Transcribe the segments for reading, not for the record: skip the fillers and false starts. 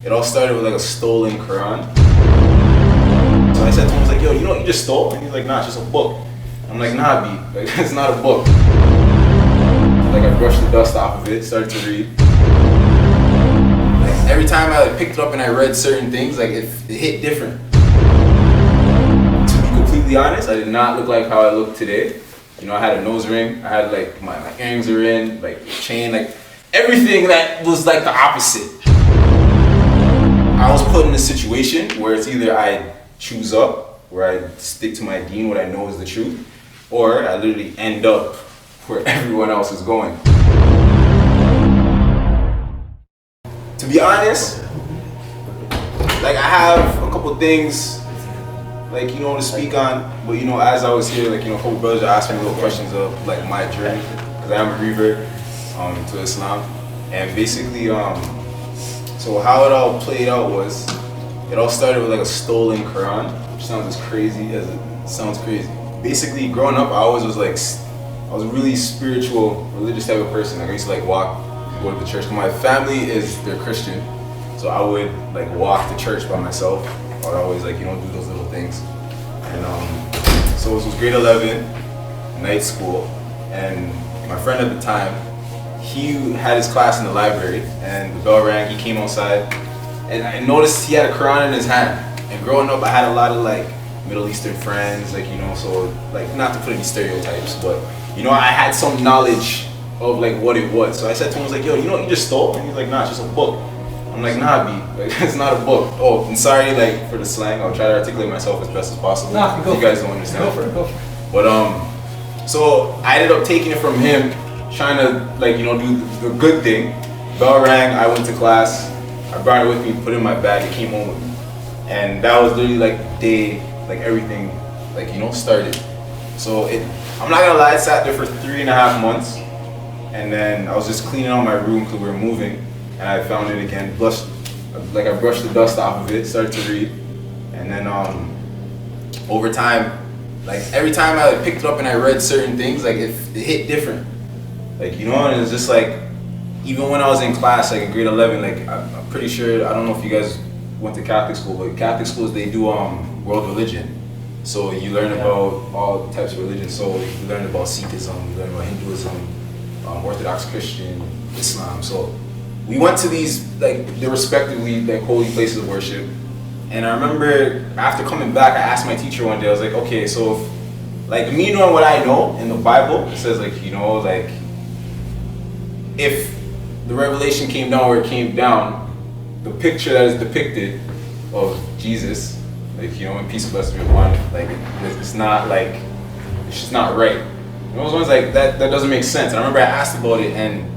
It all started with like a stolen Quran. So I said to him, I was like, yo, you know what you just stole? And he's like, nah, it's just a book. I'm like, nah, B, like, it's not a book. Like, I brushed the dust off of it, started to read. Like, every time I like picked it up and I read certain things, like, it hit different. To be completely honest, I did not look like how I look today. You know, I had a nose ring, I had like, my earrings were in, like, chain, like, everything that was like the opposite. I was put in a situation where it's either I choose up, where I stick to my deen, what I know is the truth, or I literally end up where everyone else is going. To be honest, like I have a couple things, like, you know, to speak on, but you know, as I was here, like, you know, a couple brothers asked me little questions of like my journey, because I am a revert to Islam, and basically, so how it all played out was, it all started with like a stolen Quran, which sounds as crazy as it sounds crazy. Basically, growing up, I always was like, I was a really spiritual, religious type of person. Like I used to like walk, go to the church. My family they're Christian, so I would like walk to church by myself. I would always like, you know, do those little things. And so this was grade 11, night school, and my friend at the time, he had his class in the library, and the bell rang, he came outside, and I noticed he had a Quran in his hand. And growing up, I had a lot of like Middle Eastern friends, like, you know, so like, not to put any stereotypes, but you know, I had some knowledge of like what it was. So I said to him, I was like, yo, you know what you just stole? And he's like, nah, it's just a book. I'm like, nah, B, like, it's not a book. Oh, and sorry like for the slang, I'll try to articulate myself as best as possible. Nah, if you guys don't understand. Go for it. But so I ended up taking it from him, trying to like, you know, do the good thing. Bell rang, I went to class, I brought it with me, put it in my bag, it came home with me. And that was literally like the day, like everything, like, you know, started. So I'm not gonna lie, it sat there for 3.5 months. And then I was just cleaning out my room because we were moving. And I found it again, I brushed the dust off of it, started to read. And then over time, like every time I like picked it up and I read certain things, like it hit different. Like, you know, and it's just like, even when I was in class, like in grade 11, like I'm pretty sure, I don't know if you guys went to Catholic school, but Catholic schools, they do world religion. So you learn about all types of religion. So you learn about Sikhism, you learn about Hinduism, Orthodox Christian, Islam. So we went to these, like, they're respectively like holy places of worship. And I remember after coming back, I asked my teacher one day, I was like, okay, so if, like, me knowing what I know in the Bible, it says like, you know, like, if the revelation came down where it came down, the picture that is depicted of Jesus, like, you know, in peace and blessings be upon him, like, it's not like, it's just not right. You know, those ones like, that doesn't make sense. And I remember I asked about it and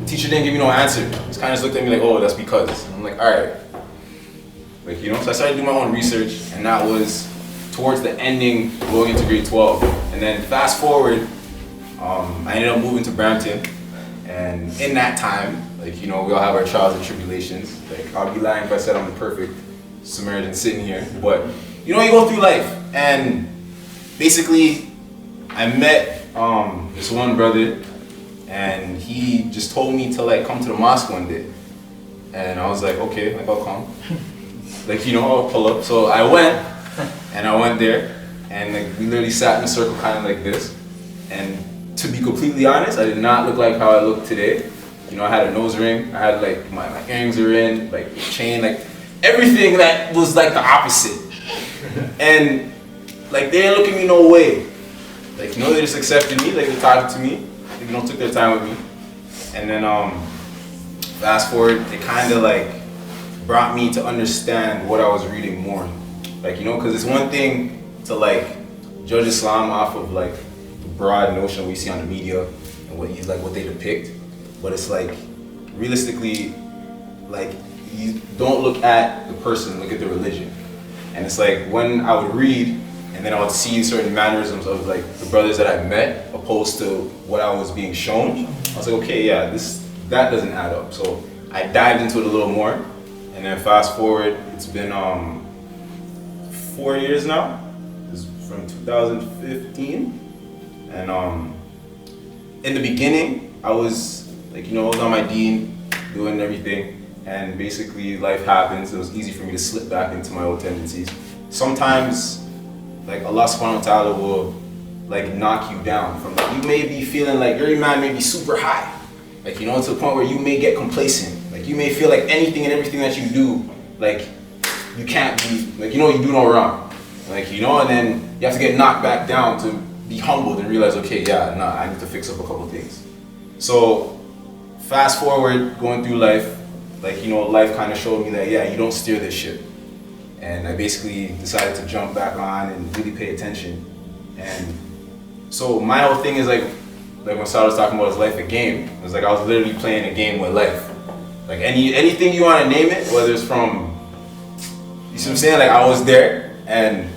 the teacher didn't give me no answer. He just kind of just looked at me like, oh, that's because. And I'm like, all right. Like, you know, so I started doing my own research, and that was towards the ending, going into grade 12. And then fast forward, I ended up moving to Brampton. And in that time, like, you know, we all have our trials and tribulations. Like, I'll be lying if I said I'm the perfect Samaritan sitting here. But, you know, you go through life. And basically, I met this one brother, and he just told me to like come to the mosque one day. And I was like, okay, like I'll come. Like, you know, I'll pull up. So I went, and I went there, and like we literally sat in a circle kind of like this. And to be completely honest, I did not look like how I look today. You know, I had a nose ring, I had like my earrings were in, like chain, like everything that was like the opposite. And like they didn't look at me no way. Like, you know, they just accepted me, like they talked to me, they, you know, took their time with me. And then fast forward, it kind of like brought me to understand what I was reading more. Like, you know, because it's one thing to like judge Islam off of like the broad notion we see on the media and what they depict, but it's like realistically, like, you don't look at the person, look at the religion. And it's like when I would read and then I would see certain mannerisms of like the brothers that I met opposed to what I was being shown, I was like, okay, yeah, that doesn't add up. So I dived into it a little more, and then fast forward, it's been 4 years now. It's from 2015, and in the beginning, I was like, you know, I was on my deen, doing everything, and basically life happens. It was easy for me to slip back into my old tendencies. Sometimes, like Allah subhanahu wa ta'ala will like knock you down from like, you may be feeling like your iman may be super high, like to the point where you may get complacent, like you may feel like anything and everything that you do, like you can't be, like you do no wrong, like and then you have to get knocked back down to be humbled and realize, okay, yeah, nah, I need to fix up a couple things. So fast forward, going through life, like life kind of showed me that, yeah, you don't steer this ship. And I basically decided to jump back on and really pay attention. And so my whole thing is like when Saadl was talking about his life a game, it was like I was literally playing a game with life. Like anything you want to name it, whether it's from, you see what I'm saying? Like I was there, and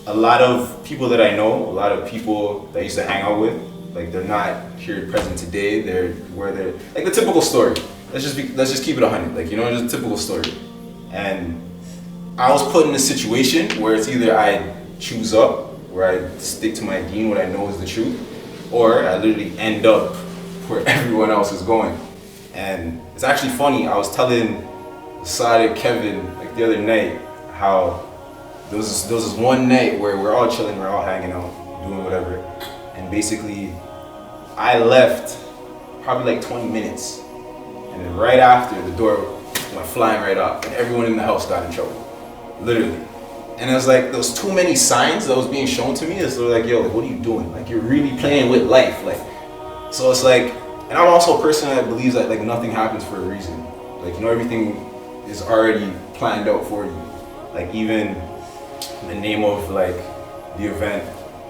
a lot of people that I know, a lot of people that I used to hang out with, like they're not here present today. They're where they're, like the typical story. Let's just keep it 100. Like just a typical story. And I was put in a situation where it's either I choose up, where I stick to my deen, what I know is the truth, or I literally end up where everyone else is going. And it's actually funny, I was telling Saadl, Kevin, like the other night, how there was this one night where we're all chilling, we're all hanging out, doing whatever, and basically I left probably like 20 minutes, and then right after the door went flying right off, and everyone in the house got in trouble, literally. And it was like, there was too many signs that was being shown to me. It's like, yo, like, what are you doing? Like, you're really playing with life. Like, so it's like, and I'm also a person that believes that like nothing happens for a reason. Like, everything is already planned out for you. Like, even the name of like the event,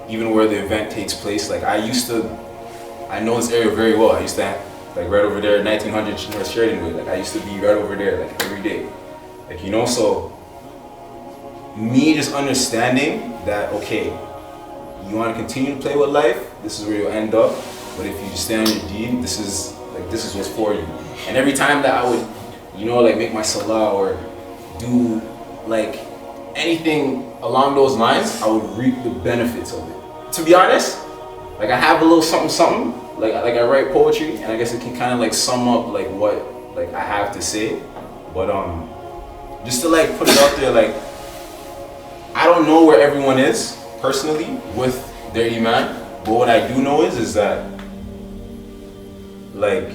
even where the event takes place. Like, I know this area very well. I used to like right over there, 1900 North Sheridan. Like, I used to be right over there, like every day. Like, so me just understanding that, okay, you want to continue to play with life, this is where you'll end up, but if you just stay on your deen, this is what's for you. And every time that I would, like make my salah or do like anything along those lines, I would reap the benefits of it. To be honest, like I have a little something, like I write poetry, and I guess it can kind of like sum up like what like I have to say, but just to like put it out there, like I don't know where everyone is personally with their iman, but what I do know is that like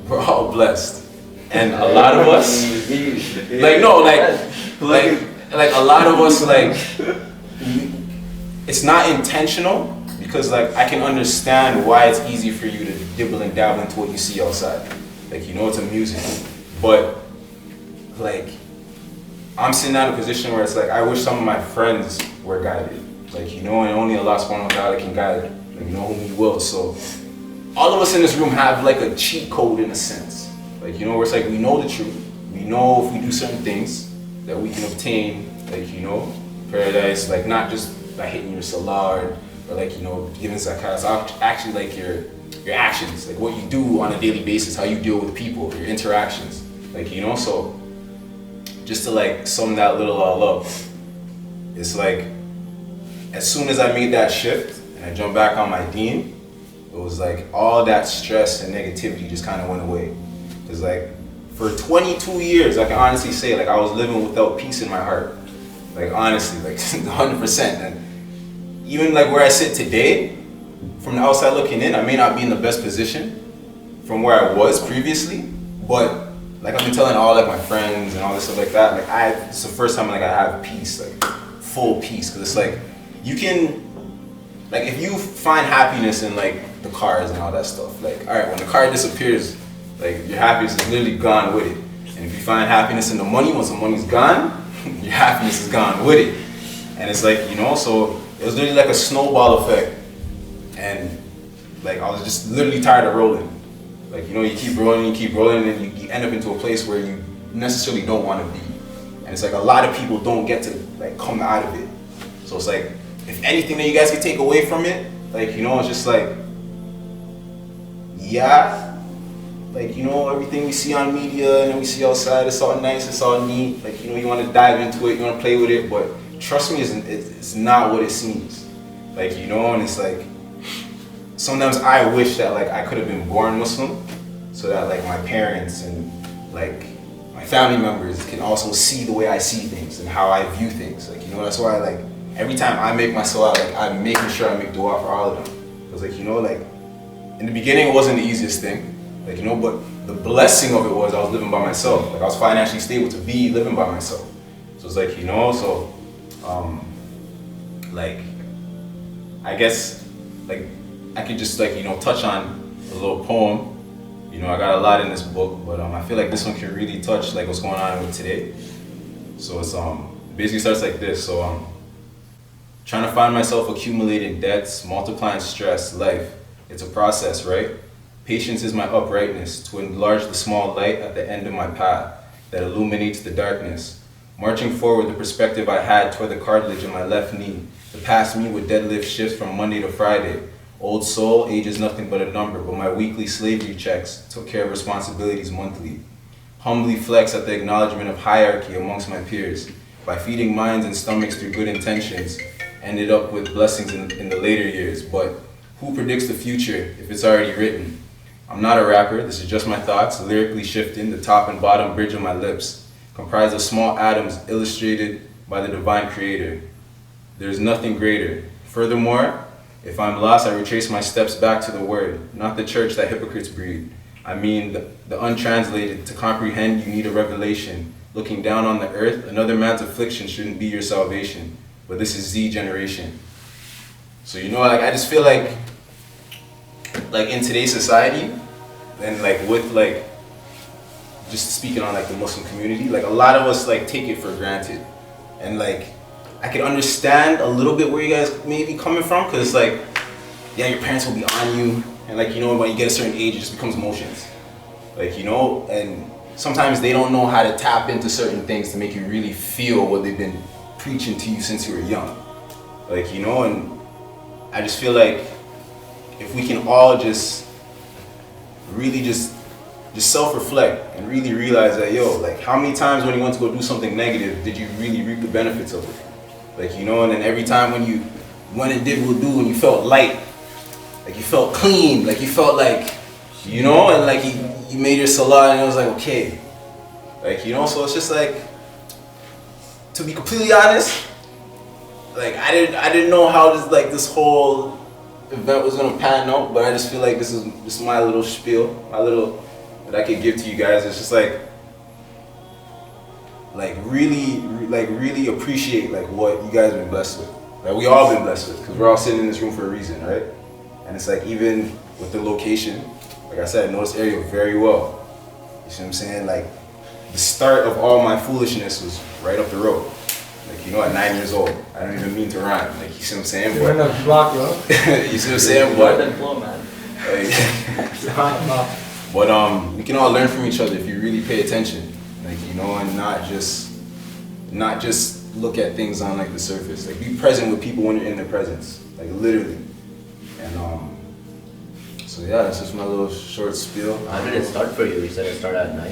we're all blessed, and a lot of us like a lot of us like it's not intentional, because like I can understand why it's easy for you to dibble and dabble into what you see outside, like it's amusing, but like I'm sitting down in a position where it's like I wish some of my friends were guided, like and only Allah subhanahu wa ta'ala can guide, like whom He will. So all of us in this room have like a cheat code in a sense, like where it's like we know the truth, we know if we do certain things that we can obtain, like paradise, like not just by hitting your salah or like giving zakat, it's actually like your actions, like what you do on a daily basis, how you deal with people, your interactions, like so. Just to like sum that little all up, it's like as soon as I made that shift and I jumped back on my deen, it was like all that stress and negativity just kind of went away. Because like for 22 years, I can honestly say like I was living without peace in my heart. Like honestly, like 100%. And even like where I sit today, from the outside looking in, I may not be in the best position from where I was previously, but like I've been telling all like my friends and all this stuff like that, like it's the first time like I have peace, like full peace, because it's like you can, like if you find happiness in like the cars and all that stuff, like alright, when the car disappears, like your happiness is literally gone with it. And if you find happiness in the money, once the money's gone, your happiness is gone with it. And it's like, so it was literally like a snowball effect, and like I was just literally tired of rolling. Like, you keep rolling, and then you end up into a place where you necessarily don't want to be. And it's like a lot of people don't get to like come out of it. So it's like, if anything that you guys can take away from it, like, it's just like, yeah, like, everything we see on media and we see outside, it's all nice, it's all neat. Like, you want to dive into it, you want to play with it, but trust me, it's not what it seems. Like, and it's like, sometimes I wish that like I could have been born Muslim, so that like my parents and like my family members can also see the way I see things and how I view things. Like, you know, that's why, like, every time I make my salah, like, I'm making sure I make dua for all of them. Because, like, you know, like, in the beginning, it wasn't the easiest thing. Like, you know, but the blessing of it was I was living by myself. Like, I was financially stable to be living by myself. So it's like, you know, so, like, I guess, like, I could just, like, you know, touch on a little poem. You know, I got a lot in this book, but I feel like this one can really touch, like, what's going on with today. So it's, basically starts like this. So, trying to find myself accumulating debts, multiplying stress, life. It's a process, right? Patience is my uprightness to enlarge the small light at the end of my path that illuminates the darkness. Marching forward, the perspective I had toward the cartilage in my left knee. The past me would deadlift shifts from Monday to Friday. Old soul, age is nothing but a number, but my weekly slavery checks took care of responsibilities monthly. Humbly flex at the acknowledgement of hierarchy amongst my peers. By feeding minds and stomachs through good intentions, ended up with blessings in the later years. But who predicts the future if it's already written? I'm not a rapper, this is just my thoughts, lyrically shifting the top and bottom bridge of my lips, comprised of small atoms illustrated by the divine creator. There's nothing greater. Furthermore, if I'm lost, I retrace my steps back to the word, not the church that hypocrites breed. I mean the untranslated. To comprehend, you need a revelation. Looking down on the earth, another man's affliction shouldn't be your salvation. But this is Z generation. So, you know, like, I just feel like in today's society, and like with, like, just speaking on, like, the Muslim community, like, a lot of us, like, take it for granted. And, like, I can understand a little bit where you guys may be coming from, because it's like, yeah, your parents will be on you, and, like, you know, when you get a certain age, it just becomes emotions. Like, you know, and sometimes they don't know how to tap into certain things to make you really feel what they've been preaching to you since you were young. Like, you know, and I just feel like if we can all just really just self-reflect and really realize that, yo, like, how many times when you went to go do something negative did you really reap the benefits of it? Like, you know, and then every time when you went and did wudu and you felt light, like, you felt clean, like, you felt like, you know, and like you made your salah and it was like, okay. Like, you know, so it's just like, to be completely honest, like, I didn't know how this whole event was gonna pan out, but I just feel like this is my little spiel, my little, that I could give to you guys. It's just like really appreciate, like, what you guys have been blessed with. Like, we all been blessed with, because we're all sitting in this room for a reason, right? And it's like, even with the location, like I said, I know this area very well. You see what I'm saying? Like, the start of all my foolishness was right up the road. Like, you know, at 9 years old. I don't even mean to rhyme. Like, you see what I'm saying? You're in the block, bro. You see what I'm saying? But, we can all learn from each other if you really pay attention. Like, you know, and not just look at things on, like, the surface. Like, be present with people when you're in their presence. Like, literally. And so yeah, that's just my little short spiel. How did it start for you? You said it started at 9?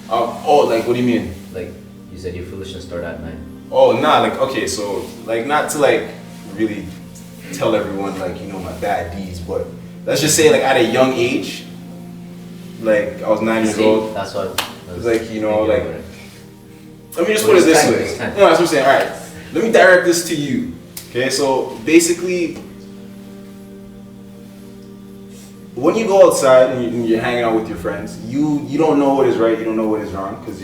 Oh, like, what do you mean? Like, you said your foolishness started at 9. Oh, nah, like, okay, so, like, not to, like, really tell everyone, like, you know, my bad deeds, but let's just say, like, at a young age, like, I was 9 years old. That's what. It's like, you know, like, let me just put it this way. No, that's what I'm saying. All right, let me direct this to you. Okay, so basically, when you go outside and you're hanging out with your friends, you don't know what is right, you don't know what is wrong, because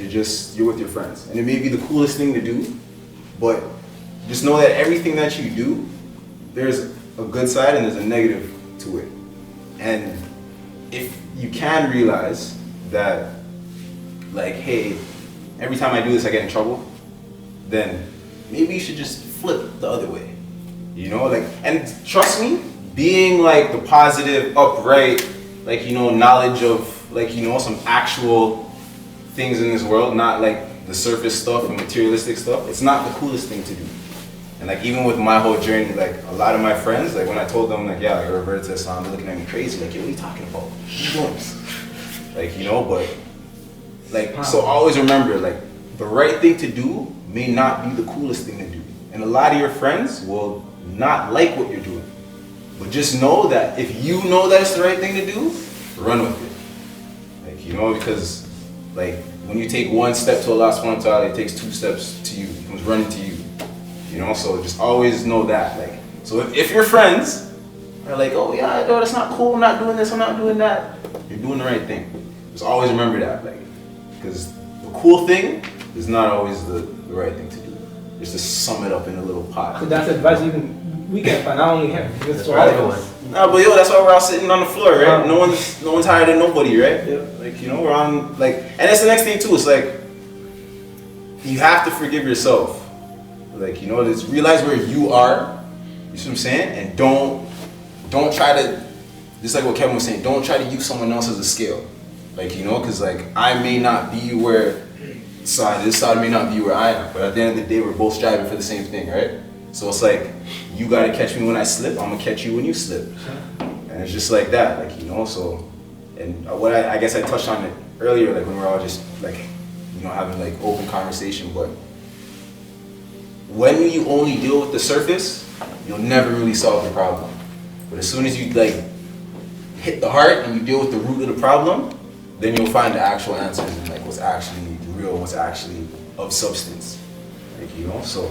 you're with your friends, and it may be the coolest thing to do, but just know that everything that you do, there's a good side and there's a negative to it. And if you can realize that, like, hey, every time I do this I get in trouble, then maybe you should just flip the other way. You know, like, and trust me, being, like, the positive, upright, like, you know, knowledge of, like, you know, some actual things in this world, not like the surface stuff and materialistic stuff, it's not the coolest thing to do. And, like, even with my whole journey, like, a lot of my friends, like, when I told them, like, yeah, like, REVERT'S Islam, they're looking at me crazy, like, yo, what are you talking about? What are you doing? Like, you know, but, like, so always remember, like, the right thing to do may not be the coolest thing to do. And a lot of your friends will not like what you're doing. But just know that if you know that's the right thing to do, run with it. Like, you know, because, like, when you take one step to Allah subhanahu wa ta'ala, it takes 2 steps to you. It comes running to you. You know, so just always know that. Like, so if your friends are like, oh yeah, no, that's not cool, I'm not doing this, I'm not doing that, you're doing the right thing. Just always remember that, like, because the cool thing is not always the right thing to do. Just to sum it up in a little pot. So that's advice even we get, but not only him. It's for all of us. Nah, but yo, that's why we're all sitting on the floor, right? No one's higher than nobody, right? Yeah. Like, you know, we're on, like, and that's the next thing too. It's like you have to forgive yourself. Like, you know, just realize where you are. You see what I'm saying? And don't try to, just like what Kevin was saying, don't try to use someone else as a scale. Like, you know, because like I may not be where this side may not be where I am, but at the end of the day, we're both striving for the same thing, right? So it's like, you gotta catch me when I slip, I'm gonna catch you when you slip. And it's just like that, like, you know, so, and what I guess I touched on it earlier, like when we're all just like, you know, having like open conversation, but when you only deal with the surface, you'll never really solve the problem. But as soon as you like hit the heart and you deal with the root of the problem, then you'll find the actual answers and like what's actually real, what's actually of substance. Like, you know, so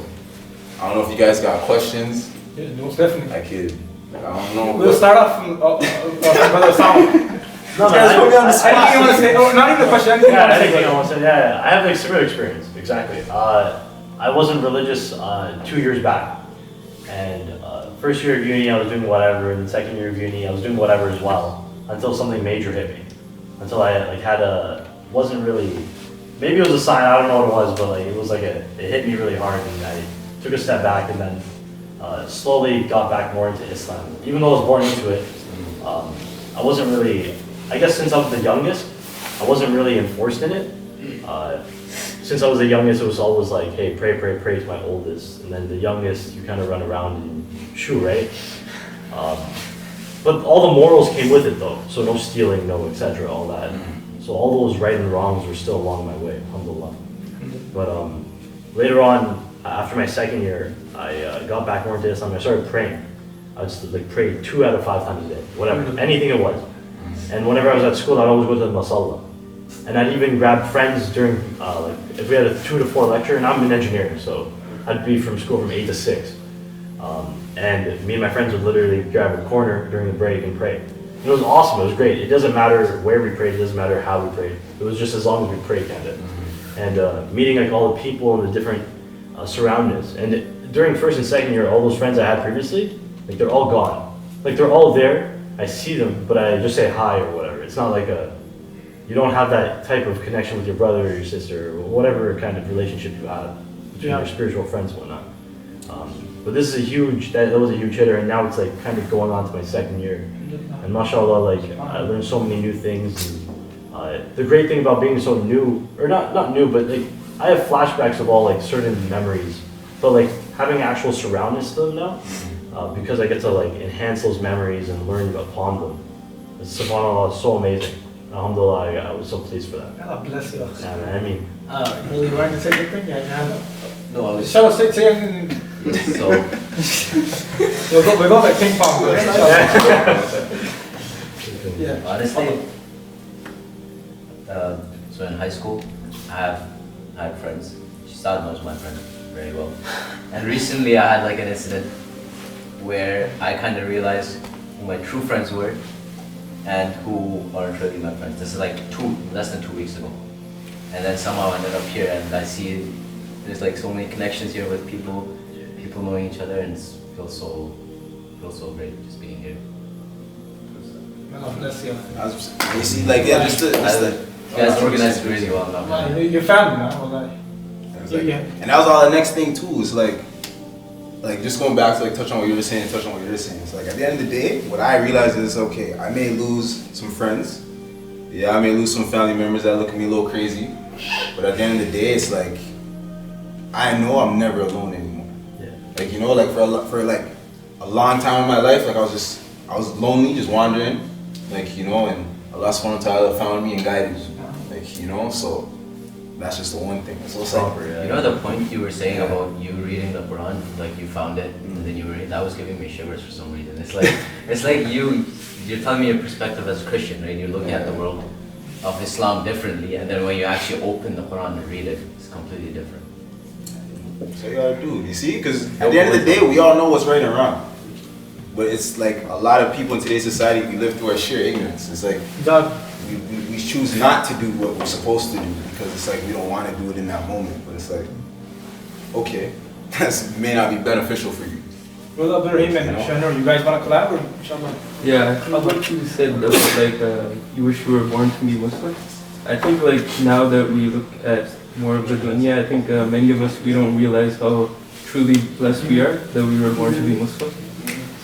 I don't know if you guys got questions. Yeah, most definitely. I could, I don't know. We'll start off from Brother Saadl. No, Anything you want to say? Oh, not even a question. Anything you want to anything I say? want to say. Yeah, I have like similar experience. Exactly. I wasn't religious 2 years back, and first year of uni I was doing whatever, and the second year of uni I was doing whatever as well, until something major hit me. Until I like wasn't really, maybe it was a sign, I don't know what it was, but like it was like it hit me really hard, and I took a step back, and then slowly got back more into Islam. Even though I was born into it, I wasn't really, I guess since I was the youngest, I wasn't really enforced in it. Since I was the youngest, it was always like, hey, pray to my oldest. And then the youngest, you kind of run around and shoo, right? But all the morals came with it though. So no stealing, no etc., all that. So all those right and wrongs were still along my way, alhamdulillah. But later on, after my second year, I got back more into Islam. I started praying. I would just like pray 2 out of 5 times a day, whatever, anything it was. And whenever I was at school, I'd always go to the masalla. And I'd even grab friends during, like, if we had a 2 to 4 lecture, and I'm in engineering, so I'd be from school from 8 to 6. And me and my friends would literally grab a corner during the break and pray. And it was awesome, it was great. It doesn't matter where we prayed, it doesn't matter how we prayed. It was just as long as we prayed, kind of. And meeting like all the people and the different surroundings. And during first and second year, all those friends I had previously, like they're all gone. Like they're all there, I see them, but I just say hi or whatever. It's not like you don't have that type of connection with your brother or your sister or whatever kind of relationship you have between your spiritual friends and whatnot. But this is that was a huge hitter, and now it's like kind of going on to my second year. And mashallah, like I learned so many new things. And, the great thing about being so new, or not new, but like I have flashbacks of all like certain memories. So like having actual surroundings to them now, because I get to like enhance those memories and learn upon them. SubhanAllah, it's so amazing. Alhamdulillah, I was so pleased for that. Allah bless you. Yeah, man, I mean. You want to say anything? Yeah, No, I was Inshallah, say anything. so. We'll go back ping pong. Yeah. Honestly, so in high school, I had friends. Saadl knows my friend very well. And recently I had like an incident where I kind of realized who my true friends were and who aren't really my friends. This is like less than 2 weeks ago. And then somehow I ended up here, and I see there's like so many connections here with people knowing each other, and it feels so great just being here. Allah bless you. You see, like, yeah, just You guys organized really well. Your family, man. Wallahi. Like, and that was all the next thing too. It's like just going back to like touch on what you were saying, It's like at the end of the day, what I realize is, okay, I may lose some friends. Yeah, I may lose some family members that look at me a little crazy. But at the end of the day, it's like, I know I'm never alone anymore. Yeah. Like, you know, like for like a long time in my life, like I was lonely, just wandering. Like, you know, and Allah subhanahu wa ta'ala found me and guided me. Like, you know, so that's just the one thing. So it's like, You know the point you were saying about you reading the Quran, like you found it, and then you were that was giving me shivers for some reason. It's like you're telling me your perspective as a Christian, right? You're looking at the world, of Islam differently, and then when you actually open the Quran and read it, it's completely different. So you gotta do, you see? Because at the end of the day, we all know what's right and wrong. But it's like a lot of people in today's society, we live through our sheer ignorance. It's like we choose not to do what we're supposed to do because it's like we don't want to do it in that moment. But it's like, okay, that may not be beneficial for you. Well, Abdurrahim and Shanur, you guys want to collab or inshallah? Yeah, I think what you said about like you wish you were born to be Muslim. I think like now that we look at more of the dunya, I think many of us, we don't realize how truly blessed we are that we were born to be Muslim.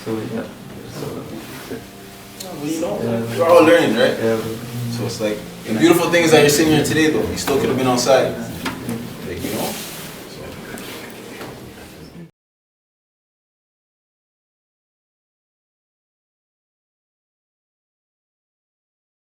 So yeah. Well, you know, we're all learning, right? Yeah. So it's like, the beautiful thing is that you're sitting here today though. You still could have been outside.